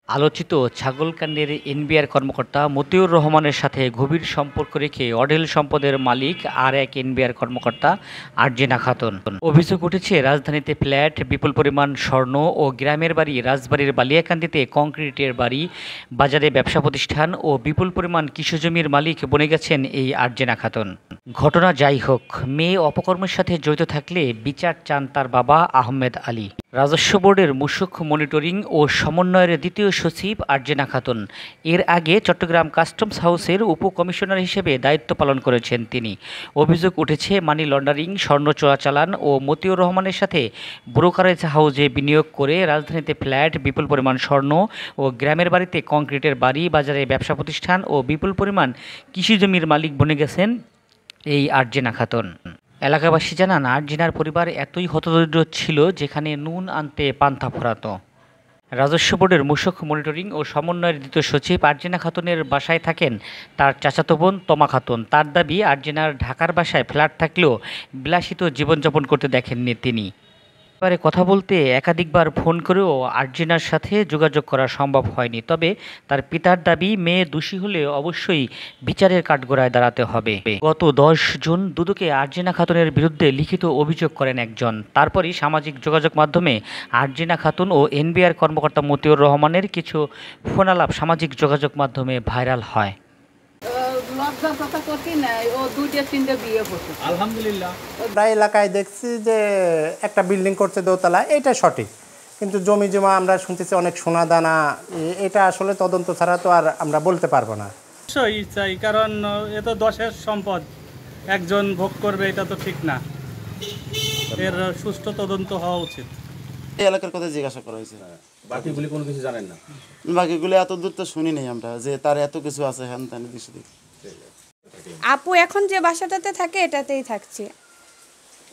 আলোচিত ছাগলকান্ডের এনবিআর কর্মকর্তা মতিউর রহমানের সাথে গভীর সম্পর্ক রেখে অঢেল সম্পদের মালিক আর এক এনবিআর কর্মকর্তা আরজিনা খাতুন। অভিযোগ উঠেছে রাজধানীতে ফ্ল্যাট, বিপুল পরিমাণ স্বর্ণ ও গ্রামের বাড়ি, রাজবাড়ীর বালিয়াকান্দিতে কংক্রিটের বাড়ি, বাজারে ব্যবসা প্রতিষ্ঠান ও বিপুল পরিমাণ কৃষিজমির মালিক বনে গেছেন এই আরজিনা খাতুন। ঘটনা যাই হোক, মেয়ে অপকর্মের সাথে জড়িত থাকলে বিচার চান তার বাবা আহমেদ আলী। রাজস্ব বোর্ডের মূসক মনিটরিং ও সমন্বয়ের দ্বিতীয় সচিব আরজিনা খাতুন। এর আগে চট্টগ্রাম কাস্টমস হাউসের উপকমিশনার হিসেবে দায়িত্ব পালন করেছেন তিনি। অভিযোগ উঠেছে মানি লন্ডারিং, স্বর্ণ চোরাচালান ও মতিউর রহমানের সাথে ব্রোকারেজ হাউসে বিনিয়োগ করে রাজধানীতে ফ্ল্যাট, বিপুল পরিমাণ স্বর্ণ ও গ্রামের বাড়িতে কংক্রিটের বাড়ি, বাজারে ব্যবসা প্রতিষ্ঠান ও বিপুল পরিমাণ কৃষিজমির মালিক বনে গেছেন এই আরজিনা খাতুন। এলাকাবাসী জানান, আরজিনার পরিবার এতই হতদরিদ্র ছিল যেখানে নুন আনতে পান্তা ফোরাতো। রাজস্ব বোর্ডের মূসক মনিটরিং ও সমন্বয়ের দ্বিতীয় সচিব আরজিনা খাতুনের বাসায় থাকেন তার চাচাতো বোন তমা খাতুন। তার দাবি, আরজিনার ঢাকার বাসায় ফ্ল্যাট থাকলেও বিলাসিত জীবনযাপন করতে দেখেননি তিনি। এবারে কথা বলতে একাধিকবার ফোন করেও আরজিনার সাথে যোগাযোগ করা সম্ভব হয়নি। তবে তার পিতার দাবি, মেয়ে দোষী হলে অবশ্যই বিচারের কাঠগড়ায় দাঁড়াতে হবে। গত 10 জুন দুদকে আরজিনা খাতুনের বিরুদ্ধে লিখিত অভিযোগ করেন একজন। তারপরই সামাজিক যোগাযোগ মাধ্যমে আরজিনা খাতুন ও এনবিআর কর্মকর্তা মতিউর রহমানের কিছু ফোনালাপ সামাজিক যোগাযোগ মাধ্যমে ভাইরাল হয়। প্রায় এলাকায় দেখছি যে একটা বিল্ডিং করছে দোতলা, এটা সঠিক, কিন্তু জমি জমা আমরা শুনতেছি অনেক সোনাদানা, এটা আসলে তদন্ত ছাড়া তো আর আমরা বলতে পারবো না। অবশ্যই চাই, কারণ এ তো দশের সম্পদ, একজন ভোগ করবে এটা তো ঠিক না। এর সুষ্ঠু তদন্ত হওয়া উচিত। এই এলাকার কথা জিজ্ঞাসা করা হয়েছে। বাকিগুলি কোনো কিছু জানেন না? বাকিগুলি এত দূর তো শুনি নাই আমরা, যে তার এত কিছু আছে হ্যান ত্যান কিছু। আপু এখন যে বাসাটাতে থাকে এটাতেই থাকছে,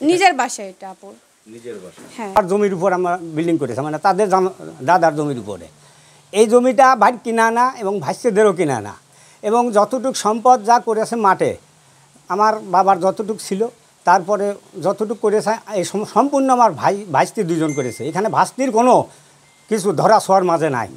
নিজের বাসা এটা আপুর নিজের বাসা। হ্যাঁ, আর জমির উপর আমরা বিল্ডিং করেছি, মানে তাদের দাদার জমির উপরে। এই জমিটা ভাই কিনা না এবং ভাইস্যদেরও কিনা না, এবং যতটুক সম্পদ যা করেছে মাঠে আমার বাবার যতটুক ছিল, তারপরে যতটুকু করেছে এই সম্পূর্ণ আমার ভাইস্তি দুজন করেছে। এখানে ভাস্তির কোনো কিছু ধরা ছোঁয়ার মাঝে নাই।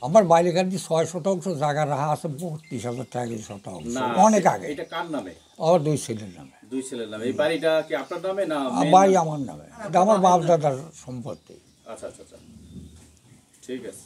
আমার বাইরে কাছে 6 শতাংশ জায়গা রাখা আছে, 32,000 টাকা শতাংশ, অনেক আগে। এটা কার নামে? আমার 2 ছেলের নামে। 2 ছেলের নামে। এই বাড়িটা কি আপনার নামে না? বাড়ি আমার নামে, এটা আমার বাপ দাদার সম্পত্তি। আচ্ছা আচ্ছা আচ্ছা, ঠিক আছে।